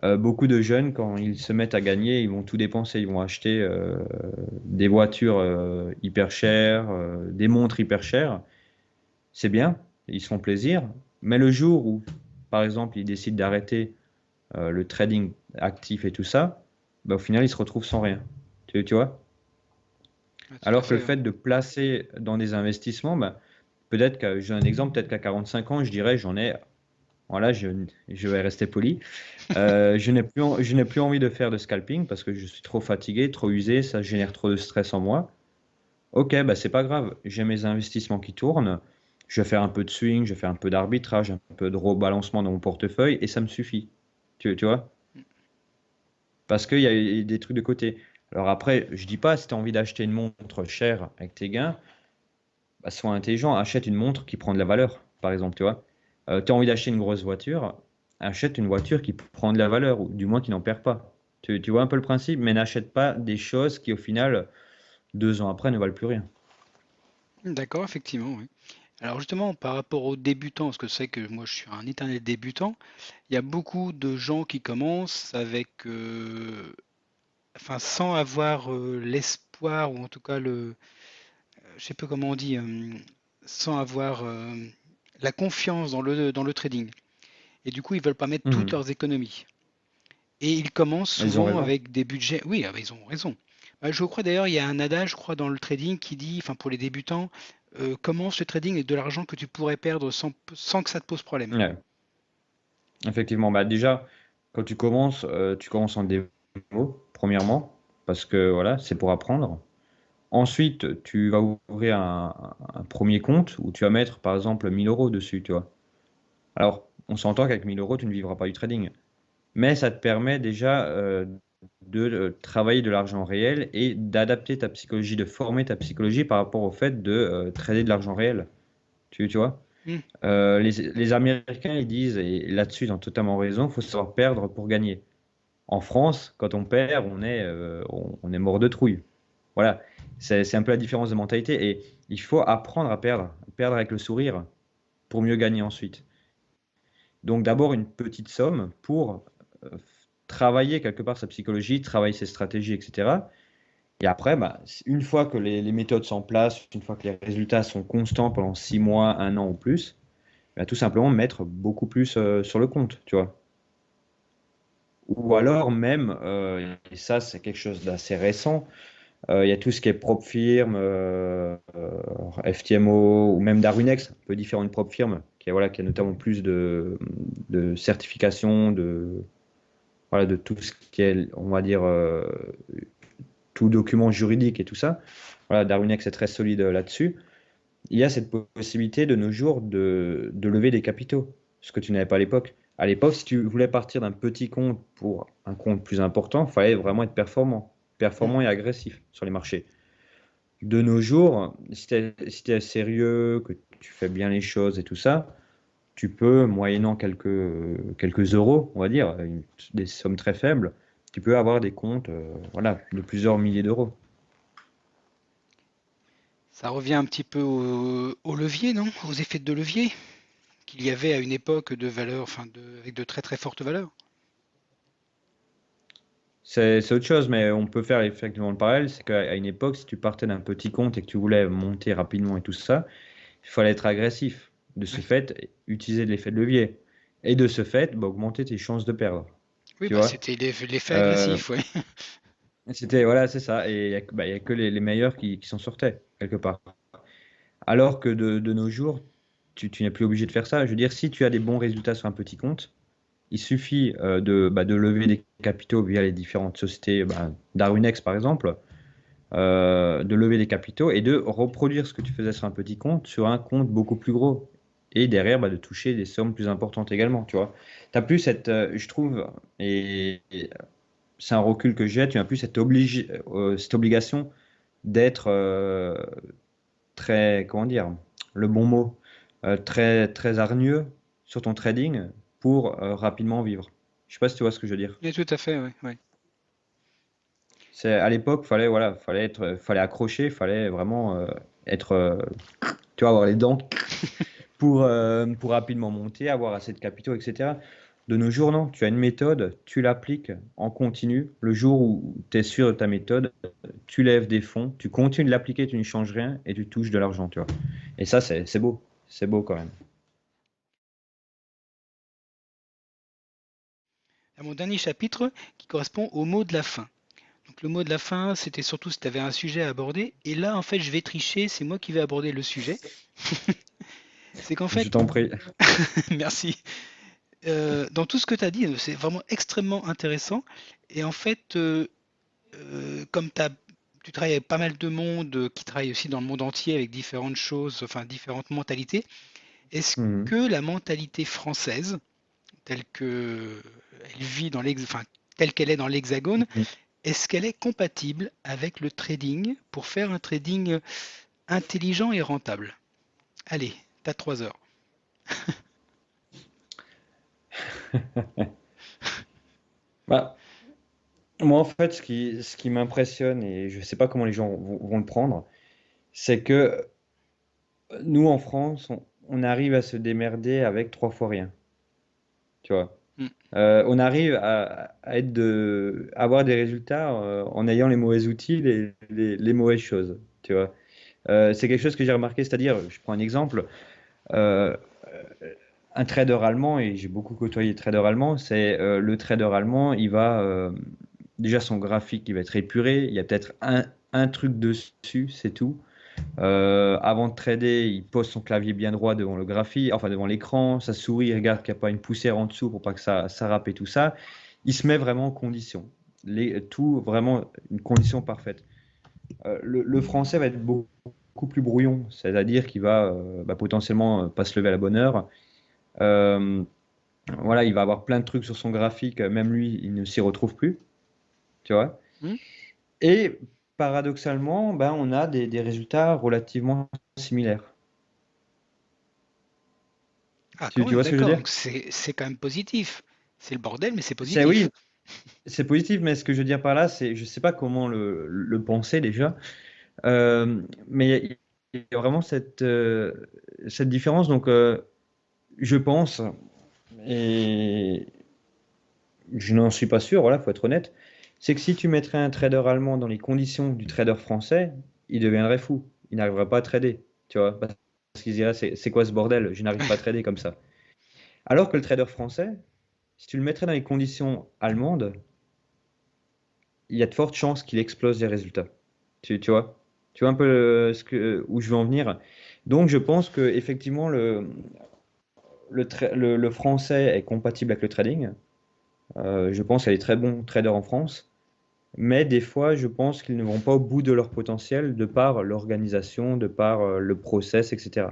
[SPEAKER 1] Beaucoup de jeunes, quand ils se mettent à gagner, ils vont tout dépenser. Ils vont acheter des voitures hyper chères, des montres hyper chères. C'est bien, ils se font plaisir. Mais le jour où, par exemple, ils décident d'arrêter le trading actif et tout ça, bah, au final, ils se retrouvent sans rien. Tu vois?
[SPEAKER 2] Ouais, tout à
[SPEAKER 1] Alors que le
[SPEAKER 2] fait, ouais.
[SPEAKER 1] fait de placer dans des investissements, bah, peut-être que, j'ai un exemple, peut-être qu'à 45 ans, je dirais, j'en ai, voilà, je vais rester poli. Je n'ai plus envie de faire de scalping parce que je suis trop fatigué, trop usé, ça génère trop de stress en moi. Ok, bah c'est pas grave, j'ai mes investissements qui tournent, je vais faire un peu de swing, je vais faire un peu d'arbitrage, un peu de rebalancement dans mon portefeuille et ça me suffit. Tu vois? Parce qu'il y a des trucs de côté. Alors après, je dis pas si tu as envie d'acheter une montre chère avec tes gains, bah, sois intelligent, achète une montre qui prend de la valeur, par exemple, tu vois. Tu as envie d'acheter une grosse voiture, achète une voiture qui prend de la valeur, ou du moins qui n'en perd pas. Tu vois un peu le principe, mais n'achète pas des choses qui, au final, 2 ans après, ne valent plus rien.
[SPEAKER 2] D'accord, effectivement, oui. Alors justement, par rapport aux débutants, parce que c'est que moi je suis un éternel débutant, il y a beaucoup de gens qui commencent avec, enfin, sans avoir l'espoir, ou en tout cas je sais pas comment on dit, sans avoir la confiance dans le trading. Et du coup, ils veulent pas mettre toutes
[SPEAKER 1] Mhm.
[SPEAKER 2] leurs économies. Et ils commencent
[SPEAKER 1] Ils ont
[SPEAKER 2] souvent
[SPEAKER 1] raison.
[SPEAKER 2] avec des budgets. Oui, ah bah, ils ont raison. Bah, je crois d'ailleurs, il y a un adage, je crois, dans le trading qui dit, enfin pour les débutants, commence le trading avec de l'argent que tu pourrais perdre sans que ça te pose problème.
[SPEAKER 1] Ouais. Effectivement, bah déjà, quand tu commences en démo, premièrement, parce que voilà, c'est pour apprendre. Ensuite, tu vas ouvrir un premier compte où tu vas mettre, par exemple, 1000 euros dessus, tu vois. Alors, on s'entend qu'avec 1000 euros, tu ne vivras pas du trading. Mais ça te permet déjà de travailler de l'argent réel et d'adapter ta psychologie, de former ta psychologie par rapport au fait de trader de l'argent réel. Tu vois?
[SPEAKER 2] Hmm,
[SPEAKER 1] Les Américains, ils disent, et là-dessus, ils ont totalement raison, il faut savoir perdre pour gagner. En France, quand on perd, on est mort de trouille. Voilà, c'est un peu la différence de mentalité. Et il faut apprendre à perdre avec le sourire pour mieux gagner ensuite. Donc d'abord une petite somme pour euh, travailler quelque part sa psychologie, travailler ses stratégies, etc. Et après, bah, une fois que les méthodes sont en place, une fois que les résultats sont constants pendant 6 mois, un an ou plus, bah, tout simplement mettre beaucoup plus sur le compte, tu vois. Ou alors même, et ça c'est quelque chose d'assez récent, il y a tout ce qui est prop firm, FTMO ou même Darunex, un peu différent de prop firm, voilà, qui a notamment plus de certification, voilà, de tout ce qui est, on va dire, tout document juridique et tout ça. Voilà, Darunex est très solide là-dessus. Il y a cette possibilité de nos jours de lever des capitaux, ce que tu n'avais pas à l'époque. À l'époque, si tu voulais partir d'un petit compte pour un compte plus important, il fallait vraiment être
[SPEAKER 2] hmm.
[SPEAKER 1] performant et agressif sur les marchés. De nos jours, si tu es sérieux, que tu fais bien les choses et tout ça, tu peux, moyennant quelques euros, on va dire, des sommes très faibles, tu peux avoir des comptes voilà, de plusieurs milliers d'euros.
[SPEAKER 2] Ça revient un petit peu au levier, non? Aux effets de levier qu'il y avait à une époque de valeur, enfin avec de très très fortes valeurs.
[SPEAKER 1] C'est autre chose, mais on peut faire effectivement le parallèle, c'est qu'à une époque, si tu partais d'un petit compte et que tu voulais monter rapidement et tout ça, il fallait être agressif. De ce
[SPEAKER 2] Oui,
[SPEAKER 1] fait, utiliser de l'effet de levier. Et de ce fait, bah, augmenter tes chances de perdre.
[SPEAKER 2] oui,
[SPEAKER 1] Tu
[SPEAKER 2] bah
[SPEAKER 1] vois?
[SPEAKER 2] c'était l'effet
[SPEAKER 1] Euh,
[SPEAKER 2] agressif, ouais.
[SPEAKER 1] voilà, c'est ça. Et il y a que les meilleurs qui s'en sortaient, quelque part. Alors que de nos jours, tu n'es plus obligé de faire ça. Je veux dire, si tu as des bons résultats sur un petit compte, il suffit de lever des capitaux via les différentes sociétés, Darunex par exemple, de lever des capitaux et de reproduire ce que tu faisais sur un petit compte sur un compte beaucoup plus gros. Et derrière, de toucher des sommes plus importantes également, tu vois. T'as plus cette, je trouve, et c'est un recul que j'ai, tu n'as plus cette obligation d'être très, comment dire, le bon mot, très, très hargneux sur ton trading pour rapidement vivre. Je sais pas si tu vois ce que je veux dire.
[SPEAKER 2] Oui, tout à fait, oui, oui.
[SPEAKER 1] C'est à l'époque, fallait accrocher, fallait vraiment être, tu vois, avoir les dents pour rapidement monter, avoir assez de capitaux, etc. De nos jours, non, tu as une méthode, tu l'appliques en continu. Le jour où tu es sûr de ta méthode, tu lèves des fonds, tu continues de l'appliquer, tu ne changes rien et tu touches de l'argent, tu vois. Et ça, c'est beau. C'est beau quand même.
[SPEAKER 2] À mon dernier chapitre qui correspond au mot de la fin. Donc le mot de la fin, c'était surtout si tu avais un sujet à aborder. Et là, en fait, je vais tricher, c'est moi qui vais aborder le sujet. C'est qu'en
[SPEAKER 1] Je
[SPEAKER 2] fait,
[SPEAKER 1] t'en prie.
[SPEAKER 2] merci. Dans tout ce que tu as dit, c'est vraiment extrêmement intéressant. Et en fait, comme tu travailles avec pas mal de monde qui travaille aussi dans le monde entier avec différentes choses, enfin différentes mentalités, est-ce
[SPEAKER 1] Mhm.
[SPEAKER 2] que la mentalité française, telle que elle vit enfin, telle qu'elle est dans l'Hexagone,
[SPEAKER 1] Mhm.
[SPEAKER 2] est-ce qu'elle est compatible avec le trading pour faire un trading intelligent et rentable? Allez, t'as 3 heures.
[SPEAKER 1] Bah, moi, en fait, ce qui m'impressionne, et je ne sais pas comment les gens vont le prendre, c'est que nous, en France, on arrive à se démerder avec 3 fois rien. Tu vois.
[SPEAKER 2] Mm.
[SPEAKER 1] On arrive à avoir des résultats en ayant les mauvais outils, les mauvaises choses. Tu vois. C'est quelque chose que j'ai remarqué, c'est-à-dire, je prends un exemple, euh, un trader allemand, et j'ai beaucoup côtoyé les traders allemands, c'est le trader allemand, il va, déjà son graphique, il va être épuré, il y a peut-être un truc dessus, c'est tout. Avant de trader, il pose son clavier bien droit devant le graphique, enfin devant l'écran, sa souris, il regarde qu'il n'y a pas une poussière en dessous pour pas que ça râpe et tout ça. Il se met vraiment en condition. Tout vraiment une condition parfaite. Le français va être beaucoup plus brouillon, c'est-à-dire qu'il va potentiellement pas se lever à la bonne heure. Euh, voilà, il va avoir plein de trucs sur son graphique, même lui, il ne s'y retrouve plus, tu vois.
[SPEAKER 2] Mm.
[SPEAKER 1] Et paradoxalement, on a des résultats relativement similaires.
[SPEAKER 2] Ah,
[SPEAKER 1] Tu,
[SPEAKER 2] quand
[SPEAKER 1] tu
[SPEAKER 2] même,
[SPEAKER 1] vois ce que je veux
[SPEAKER 2] d'accord.
[SPEAKER 1] dire?
[SPEAKER 2] Donc c'est quand même positif. C'est le bordel, mais c'est
[SPEAKER 1] C'est
[SPEAKER 2] positif.
[SPEAKER 1] oui, c'est positif, mais ce que je veux dire par là, c'est, je sais pas comment le penser déjà, mais il y a vraiment cette différence. Donc, je pense, et je n'en suis pas sûr, voilà, faut être honnête, c'est que si tu mettrais un trader allemand dans les conditions du trader français, il deviendrait fou. Il n'arriverait pas à trader, tu vois, parce qu'il dirait, c'est quoi ce bordel? Je n'arrive pas à trader comme ça. Alors que le trader français, si tu le mettrais dans les conditions allemandes, il y a de fortes chances qu'il explose les résultats. Tu vois? Tu vois un peu où je veux en venir? Donc, je pense que effectivement le français est compatible avec le trading. Je pense qu'il y a des très bons traders en France. Mais des fois, je pense qu'ils ne vont pas au bout de leur potentiel de par l'organisation, de par le process, etc.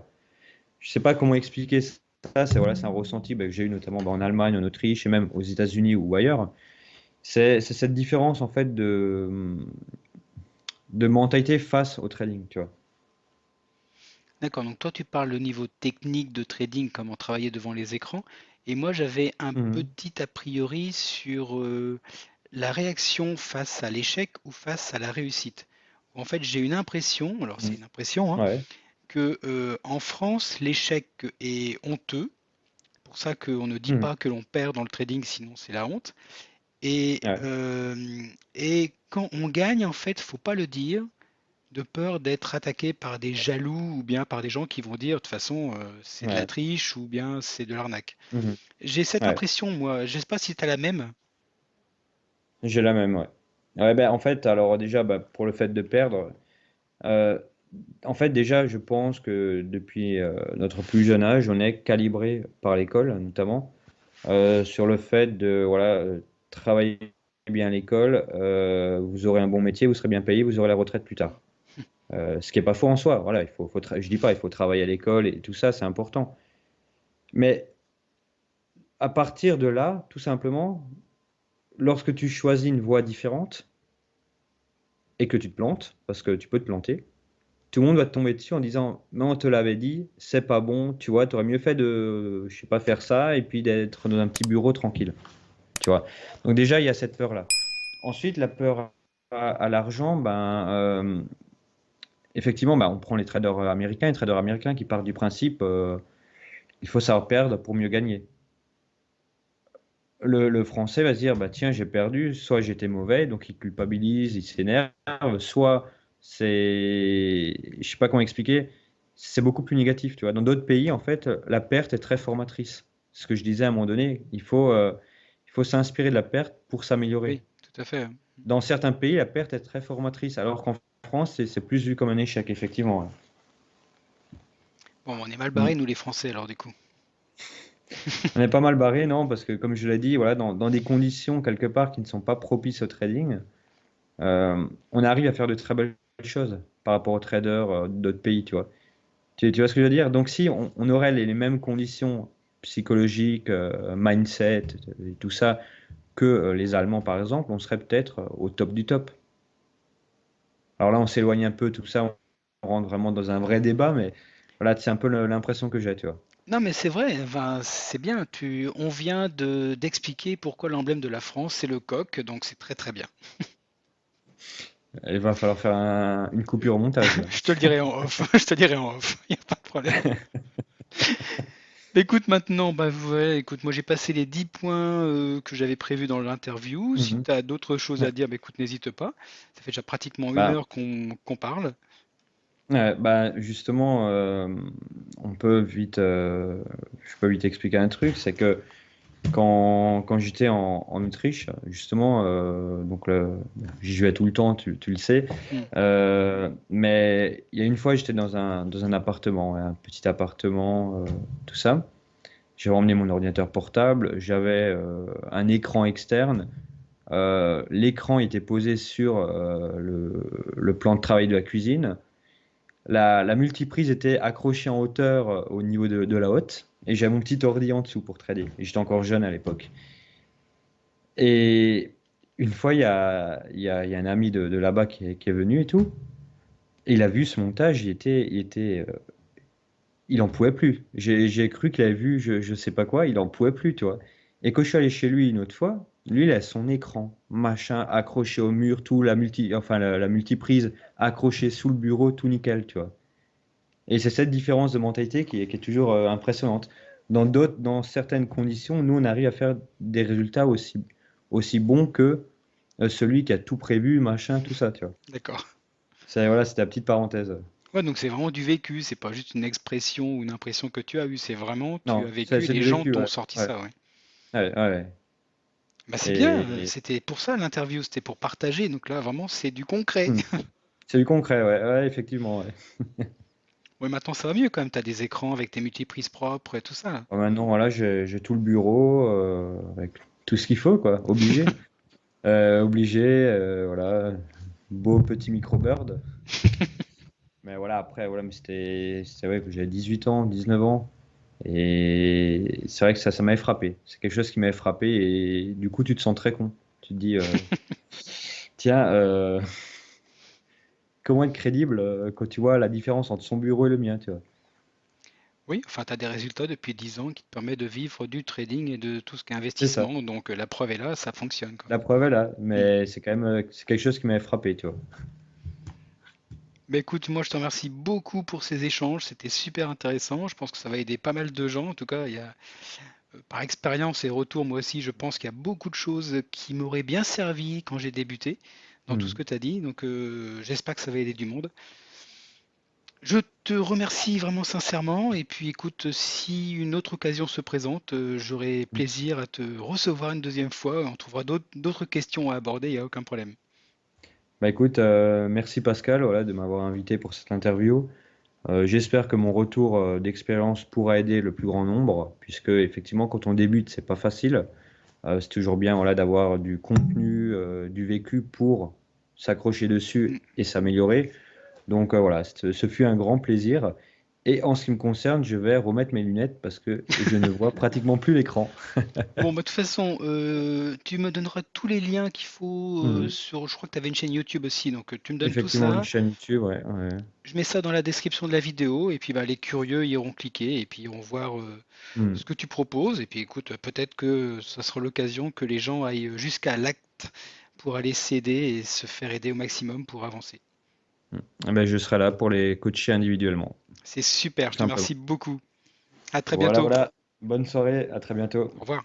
[SPEAKER 1] Je ne sais pas comment expliquer ça. C'est un ressenti que j'ai eu notamment en Allemagne, en Autriche et même aux États-Unis ou ailleurs. C'est cette différence en fait de mentalité face au trading, tu vois.
[SPEAKER 2] D'accord, donc toi tu parles au niveau technique de trading, comment travailler devant les écrans, et moi j'avais un
[SPEAKER 1] Mhm.
[SPEAKER 2] petit a priori sur la réaction face à l'échec ou face à la réussite. En fait, j'ai une impression, alors c'est
[SPEAKER 1] Mhm.
[SPEAKER 2] une impression, hein,
[SPEAKER 1] Ouais.
[SPEAKER 2] que en France l'échec est honteux, pour ça qu'on ne dit
[SPEAKER 1] Mhm.
[SPEAKER 2] pas que l'on perd dans le trading, sinon c'est la honte. Et,
[SPEAKER 1] Ouais.
[SPEAKER 2] euh, et quand on gagne, en fait, faut pas le dire de peur d'être attaqué par des jaloux ou bien par des gens qui vont dire de toute façon c'est de la
[SPEAKER 1] Ouais.
[SPEAKER 2] triche ou bien c'est de l'arnaque.
[SPEAKER 1] Mhm.
[SPEAKER 2] J'ai cette
[SPEAKER 1] Ouais.
[SPEAKER 2] impression, moi, je sais pas si tu as la même.
[SPEAKER 1] J'ai la même, ouais. Ouais, en fait, alors déjà, pour le fait de perdre, En fait, déjà, je pense que depuis notre plus jeune âge, on est calibré par l'école, notamment, sur le fait de voilà, travailler bien à l'école, vous aurez un bon métier, vous serez bien payé, vous aurez la retraite plus tard. Ce qui n'est pas faux en soi. Voilà, je dis pas, il faut travailler à l'école et tout ça, c'est important. Mais à partir de là, tout simplement, lorsque tu choisis une voie différente et que tu te plantes, parce que tu peux te planter, tout le monde va te tomber dessus en disant, mais on te l'avait dit, c'est pas bon, tu vois, tu aurais mieux fait de, je sais pas, faire ça et puis d'être dans un petit bureau tranquille, tu vois. Donc déjà, il y a cette peur-là. Ensuite, la peur à l'argent, effectivement, on prend les traders américains qui partent du principe, il faut savoir perdre pour mieux gagner. Le français va se dire, bah tiens, j'ai perdu, soit j'étais mauvais, donc il culpabilise, il s'énerve, soit c'est, je sais pas comment expliquer, c'est beaucoup plus négatif, tu vois. Dans d'autres pays, en fait, la perte est très formatrice. Ce que je disais à un moment donné, il faut s'inspirer de la perte pour s'améliorer.
[SPEAKER 2] Oui, tout à fait.
[SPEAKER 1] Dans certains pays, la perte est très formatrice, alors qu'en France, c'est plus vu comme un échec, effectivement. Ouais.
[SPEAKER 2] Bon, on est mal
[SPEAKER 1] Mm.
[SPEAKER 2] barrés, nous les Français, alors du coup.
[SPEAKER 1] On est pas mal barré, non, parce que comme je l'ai dit, voilà, dans des conditions quelque part qui ne sont pas propices au trading, on arrive à faire de très belles choses par rapport aux traders d'autres pays, tu vois. Tu vois ce que je veux dire? Donc si on aurait les mêmes conditions psychologiques, mindset et tout ça que les Allemands, par exemple, on serait peut-être au top du top. Alors là, on s'éloigne un peu, tout ça, on rentre vraiment dans un vrai débat, mais voilà, c'est un peu l'impression que j'ai, tu vois.
[SPEAKER 2] Non, mais c'est vrai, enfin, c'est bien. On vient d'expliquer pourquoi l'emblème de la France, c'est le coq, donc c'est très très bien.
[SPEAKER 1] Il va falloir faire une coupure au montage, là.
[SPEAKER 2] Je te le dirai en off. Je te dirai en off. Il n'y a pas de problème. Écoute, maintenant, bah, ouais, écoute, moi j'ai passé les 10 points que j'avais prévus dans l'interview. Si
[SPEAKER 1] Mhm.
[SPEAKER 2] tu as d'autres choses à
[SPEAKER 1] Ouais.
[SPEAKER 2] dire, bah, écoute, n'hésite pas. Ça fait déjà pratiquement une
[SPEAKER 1] Bah,
[SPEAKER 2] heure qu'on parle.
[SPEAKER 1] justement, on peut vite, je peux vite expliquer un truc, c'est que quand j'étais en Autriche, justement, j'y jouais tout le temps, tu le sais.
[SPEAKER 2] Hmm.
[SPEAKER 1] Mais il y a une fois, j'étais dans un appartement, ouais, un petit appartement, tout ça. J'avais emmené mon ordinateur portable, j'avais un écran externe. L'écran était posé sur le plan de travail de la cuisine. La multiprise était accrochée en hauteur au niveau de la hotte. Et j'avais mon petit ordi en dessous pour trader. Et j'étais encore jeune à l'époque. Et une fois, il y a un ami de là-bas qui est venu et tout. Et il a vu ce montage, il en pouvait plus. J'ai cru qu'il avait vu je sais pas quoi, il en pouvait plus, tu vois. Et quand je suis allé chez lui une autre fois, lui, il a son écran, machin, accroché au mur, tout, la multiprise accrochée sous le bureau, tout nickel, tu vois. Et c'est cette différence de mentalité qui est toujours impressionnante. Dans certaines conditions, nous, on arrive à faire des résultats aussi bons que celui qui a tout prévu, machin, tout ça, tu vois.
[SPEAKER 2] D'accord.
[SPEAKER 1] Voilà, c'était la petite parenthèse.
[SPEAKER 2] Ouais, donc c'est vraiment du vécu, c'est pas juste une expression ou une impression que tu as eue, c'est vraiment tu as
[SPEAKER 1] Non,
[SPEAKER 2] vécu et
[SPEAKER 1] c'est
[SPEAKER 2] les
[SPEAKER 1] du
[SPEAKER 2] gens
[SPEAKER 1] vécu,
[SPEAKER 2] t'ont
[SPEAKER 1] ouais.
[SPEAKER 2] sorti
[SPEAKER 1] Ouais,
[SPEAKER 2] ça, ouais.
[SPEAKER 1] ouais, ouais.
[SPEAKER 2] Bah c'est bien,
[SPEAKER 1] Et
[SPEAKER 2] c'était pour ça l'interview, c'était pour partager, donc là vraiment c'est du concret.
[SPEAKER 1] hmm, c'est du concret, ouais, ouais, effectivement, ouais.
[SPEAKER 2] Ouais, maintenant ça va mieux quand même, t'as des écrans avec tes multiprises propres et tout ça là.
[SPEAKER 1] Bon, maintenant, voilà, j'ai tout le bureau avec tout ce qu'il faut, quoi, obligé. Obligé, voilà, beau petit micro-bird. Mais voilà, après, voilà, mais c'est vrai que j'avais 18 ans, 19 ans. Et c'est vrai que ça m'avait frappé. C'est quelque chose qui m'avait frappé. Et du coup, tu te sens très con. Tu te dis, tiens, comment être crédible quand tu vois la différence entre son bureau et le mien, tu vois.
[SPEAKER 2] Oui, enfin tu as des résultats depuis 10 ans qui te permettent de vivre du trading et de tout ce qui est
[SPEAKER 1] C'est ça.
[SPEAKER 2] investissement, donc la preuve est là, ça fonctionne quoi.
[SPEAKER 1] La preuve est là.
[SPEAKER 2] Hmm.
[SPEAKER 1] Mais c'est quand même, c'est quelque chose qui m'avait frappé, tu vois.
[SPEAKER 2] Bah écoute, moi je te remercie beaucoup pour ces échanges, c'était super intéressant, je pense que ça va aider pas mal de gens, en tout cas il y a par expérience et retour, moi aussi, je pense qu'il y a beaucoup de choses qui m'auraient bien servi quand j'ai débuté dans tout ce
[SPEAKER 1] Hmm.
[SPEAKER 2] que tu as dit. Donc, j'espère que ça va aider du monde. Je te remercie vraiment sincèrement. Et puis, écoute, si une autre occasion se présente, j'aurai plaisir à te recevoir une deuxième fois. On trouvera d'autres questions à aborder, il n'y a aucun problème.
[SPEAKER 1] Bah écoute, merci Pascal, voilà, de m'avoir invité pour cette interview. J'espère que mon retour d'expérience pourra aider le plus grand nombre, puisque effectivement, quand on débute, c'est pas facile. C'est toujours bien, voilà, d'avoir du contenu, du vécu pour s'accrocher
[SPEAKER 2] Mm.
[SPEAKER 1] dessus et s'améliorer. Donc voilà, ce fut un grand plaisir. Et en ce qui me concerne, je vais remettre mes lunettes parce que je ne vois pratiquement plus l'écran.
[SPEAKER 2] Bon, bah, de toute façon, tu me donneras tous les liens qu'il faut
[SPEAKER 1] Mhm.
[SPEAKER 2] sur. Je crois que tu avais une chaîne YouTube aussi, donc tu me donnes tout
[SPEAKER 1] Effectivement, une
[SPEAKER 2] ça.
[SPEAKER 1] chaîne YouTube, ouais, ouais.
[SPEAKER 2] Je mets ça dans la description de la vidéo, et puis bah, les curieux iront cliquer, et puis ils vont voir ce
[SPEAKER 1] Mhm.
[SPEAKER 2] que tu proposes. Et puis écoute, peut-être que ça sera l'occasion que les gens aillent jusqu'à l'acte pour aller s'aider et se faire aider au maximum pour avancer.
[SPEAKER 1] Mhm. Eh ben, je serai là pour les coacher individuellement,
[SPEAKER 2] C'est super,
[SPEAKER 1] tout
[SPEAKER 2] je te
[SPEAKER 1] simplement.
[SPEAKER 2] remercie beaucoup. À très
[SPEAKER 1] Voilà,
[SPEAKER 2] bientôt.
[SPEAKER 1] voilà. Bonne soirée, à très bientôt.
[SPEAKER 2] Au revoir.